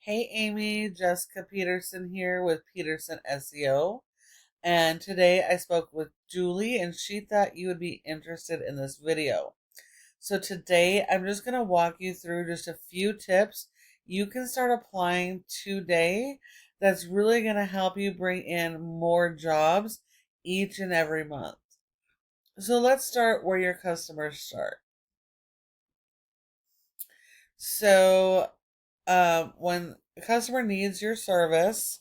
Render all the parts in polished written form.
Hey Amy, Jessica Peterson here with Peterson SEO. And today I spoke with Julie and she thought you would be interested in this video. So today I'm just going to walk you through just a few tips you can start applying today that's really going to help you bring in more jobs each and every month. So let's start where your customers start. So when a customer needs your service,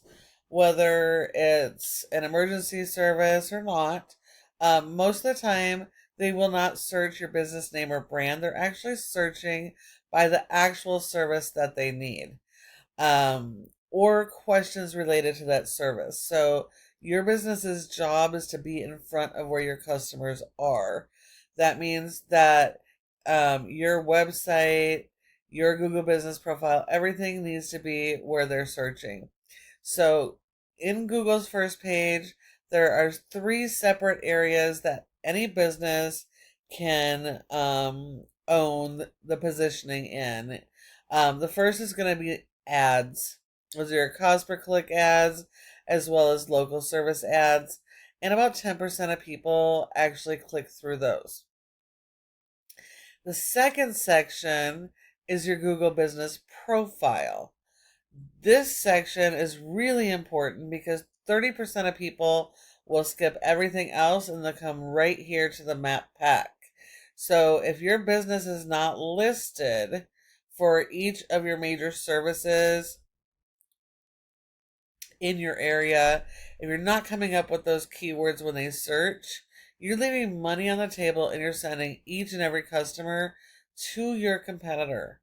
whether it's an emergency service or not, most of the time they will not search your business name or brand. They're actually searching by the actual service that they need, or questions related to that service. So your business's job is to be in front of where your customers are. That means that your website, your Google business profile, everything needs to be where they're searching. So in Google's first page, there are 3 separate areas that any business can own the positioning in. The first is going to be ads. Those are your cost per click ads, as well as local service ads. And about 10% of people actually click through those. The second section is your Google business profile. This section is really important because 30% of people will skip everything else and they'll come right here to the map pack. So if your business is not listed for each of your major services in your area, if you're not coming up with those keywords when they search, you're leaving money on the table and you're sending each and every customer to your competitor.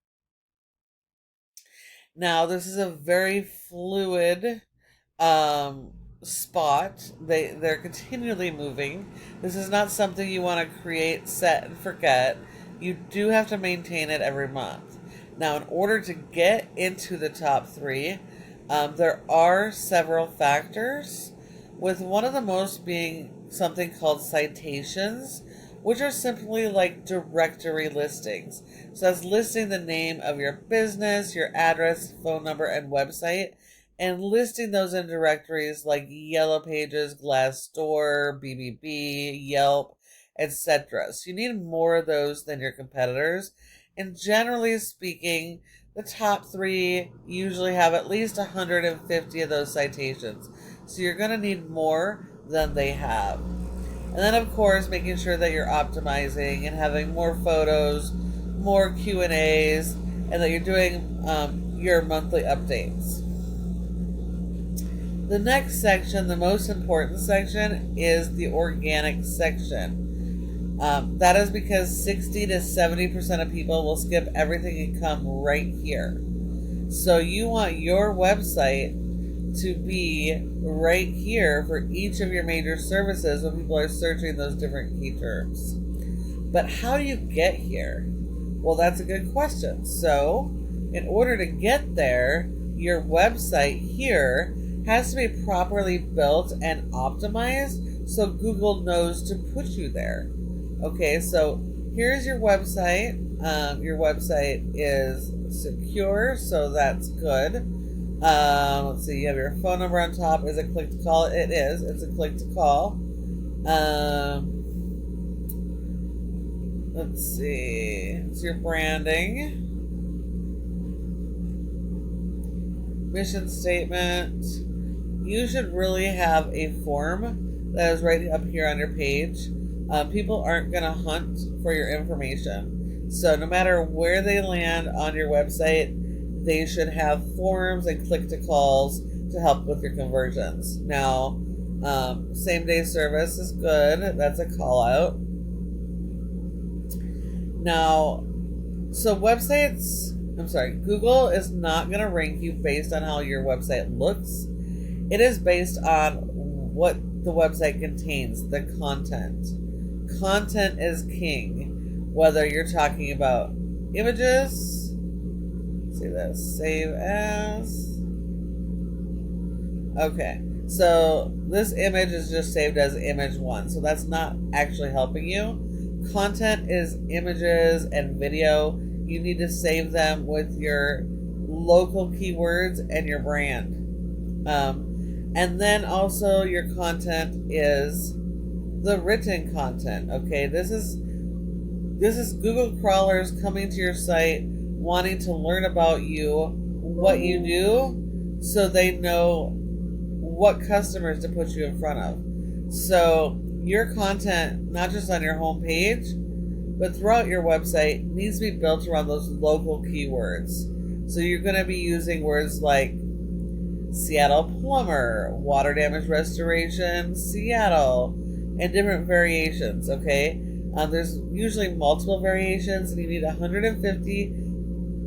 Now, this is a very fluid spot. They're continually moving. This is not something you want to create, set, and forget. You do have to maintain it every month. Now, in order to get into the top 3, there are several factors, with one of the most being something called citations, which are simply like directory listings. So that's listing the name of your business, your address, phone number, and website, and listing those in directories like Yellow Pages, Glassdoor, BBB, Yelp, etc. So you need more of those than your competitors. And generally speaking, the top 3 usually have at least 150 of those citations. So you're going to need more than they have. And then, of course, making sure that you're optimizing and having more photos, more Q&As, and that you're doing your monthly updates. The next section, the most important section, is the organic section. That is because 60 to 70% of people will skip everything and come right here. So you want your website to be right here for each of your major services when people are searching those different key terms. But how do you get here? Well, that's a good question. So in order to get there, your website here has to be properly built and optimized so Google knows to put you there. Okay, so here's your website. Your website is secure, so that's good. Let's see, you have your phone number on top. Is it click to call? It is. It's a click to call. Let's see. It's your branding. Mission statement. You should really have a form that is right up here on your page. People aren't going to hunt for your information. So no matter where they land on your website, they should have forms and click-to-calls to help with your conversions. Now, same-day service is good. That's a call-out. Now, so Google is not going to rank you based on how your website looks. It is based on what the website contains, the content. Content is king. Whether you're talking about images, see this, save as. Okay, so this image is just saved as image 1, so that's not actually helping you. Content is images and video. You need to save them with your local keywords and your brand. And then also your content is the written content. Okay, this is Google crawlers coming to your site, wanting to learn about you, what you do, so they know what customers to put you in front of. So your content, not just on your home page, but throughout your website, needs to be built around those local keywords. So you're going to be using words like Seattle plumber, water damage restoration, Seattle, and different variations, okay? There's usually multiple variations, and you need 150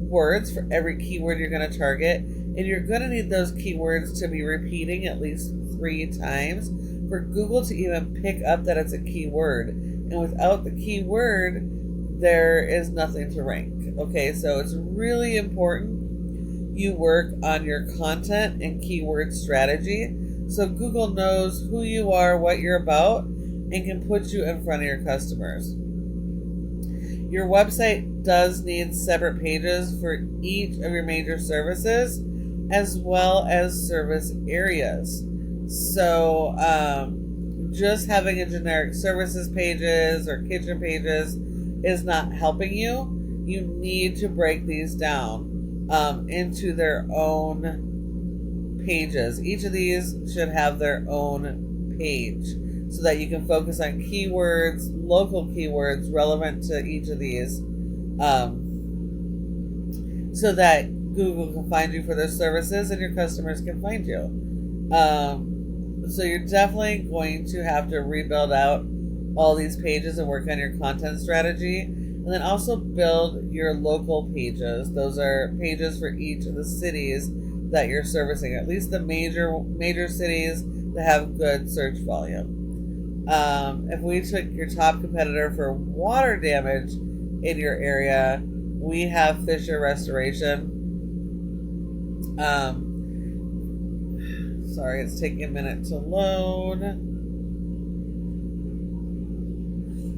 words for every keyword you're going to target. And you're going to need those keywords to be repeating at least 3 times for Google to even pick up that it's a keyword. And without the keyword, there is nothing to rank. Okay, so it's really important you work on your content and keyword strategy so Google knows who you are, what you're about, and can put you in front of your customers. Your website does need separate pages for each of your major services as well as service areas. So just having a generic services pages or kitchen pages is not helping you. You need to break these down into their own pages. Each of these should have their own page so that you can focus on keywords, local keywords relevant to each of these, so that Google can find you for their services and your customers can find you. So you're definitely going to have to rebuild out all these pages and work on your content strategy. And then also build your local pages. Those are pages for each of the cities that you're servicing, at least the major cities that have good search volume. If we took your top competitor for water damage in your area, we have Fisher Restoration. Sorry, it's taking a minute to load.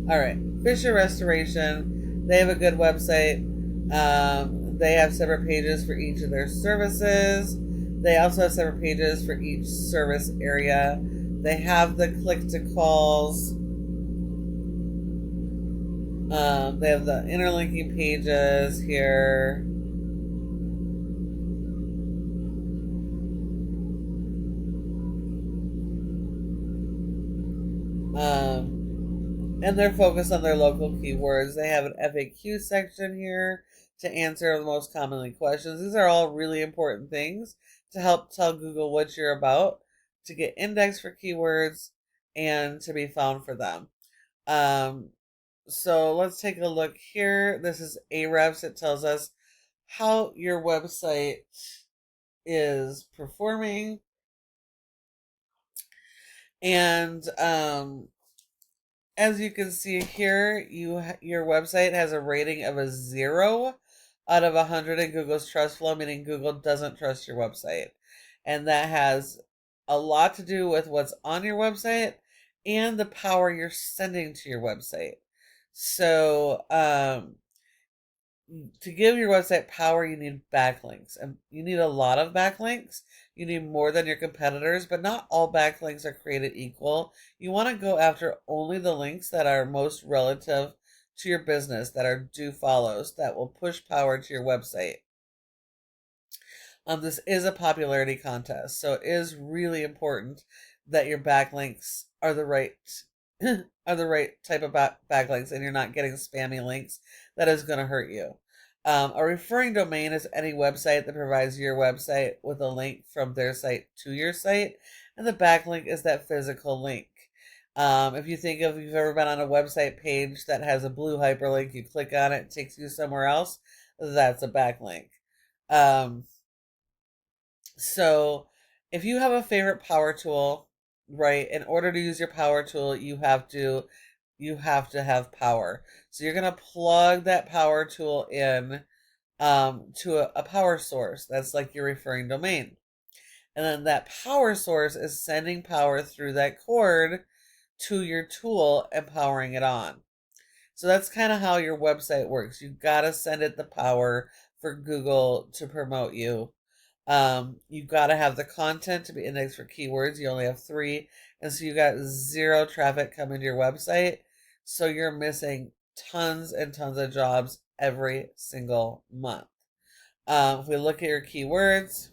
All right, Fisher Restoration. They have a good website. They have separate pages for each of their services. They also have separate pages for each service area. They have the click-to-calls. They have the interlinking pages here. And they're focused on their local keywords. They have an FAQ section here to answer the most commonly questions. These are all really important things to help tell Google what you're about, to get indexed for keywords, and to be found for them. So let's take a look here. This is Ahrefs. It tells us how your website is performing. And as you can see here, your website has a rating of a 0 out of 100 in Google's trust flow, meaning Google doesn't trust your website. And that has a lot to do with what's on your website and the power you're sending to your website. So to give your website power, you need backlinks. And you need a lot of backlinks. You need more than your competitors, but not all backlinks are created equal. You want to go after only the links that are most relative to your business, that are do follows, that will push power to your website. This is a popularity contest, so it is really important that your backlinks are the right type of backlinks, and you're not getting spammy links. That is going to hurt you. A referring domain is any website that provides your website with a link from their site to your site, and the backlink is that physical link. If you think of, if you've ever been on a website page that has a blue hyperlink, you click on it, it takes you somewhere else, that's a backlink. So if you have a favorite power tool, right, in order to use your power tool, you have to have power. So you're going to plug that power tool in to a power source. That's like your referring domain. And then that power source is sending power through that cord to your tool and powering it on. So that's kind of how your website works. You've got to send it the power for Google to promote you. You've got to have the content to be indexed for keywords. You only have 3, and so you got 0 traffic coming to your website. So you're missing tons and tons of jobs every single month. If we look at your keywords,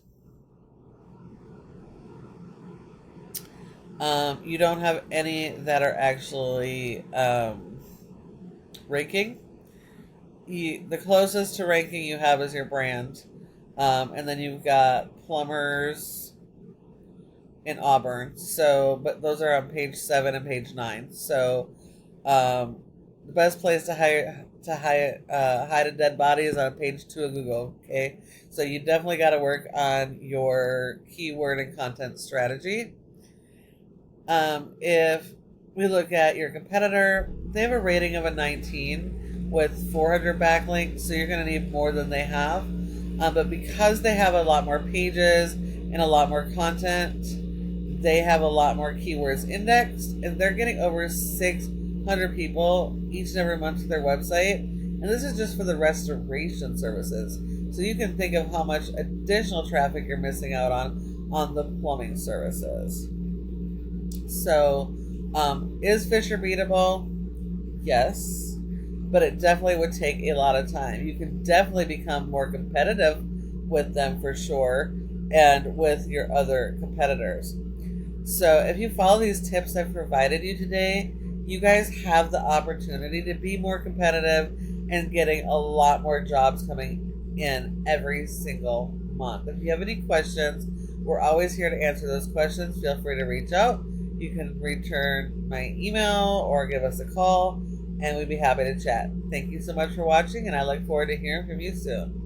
you don't have any that are actually ranking. The closest to ranking you have is your brand. And then you've got plumbers in Auburn. So, but those are on page 7 and page 9. So, the best place to hide a dead body is on page 2 of Google. Okay, so you definitely got to work on your keyword and content strategy. If we look at your competitor, they have a rating of a 19 with 400 backlinks, so you're going to need more than they have. But because they have a lot more pages and a lot more content, they have a lot more keywords indexed, and they're getting over 600 people each and every month to their website. And this is just for the restoration services. So you can think of how much additional traffic you're missing out on the plumbing services. So, is Fisher beatable? Yes, but it definitely would take a lot of time. You can definitely become more competitive with them for sure, and with your other competitors. So if you follow these tips I've provided you today, you guys have the opportunity to be more competitive and getting a lot more jobs coming in every single month. If you have any questions, we're always here to answer those questions. Feel free to reach out. You can return my email or give us a call, and we'd be happy to chat. Thank you so much for watching, and I look forward to hearing from you soon.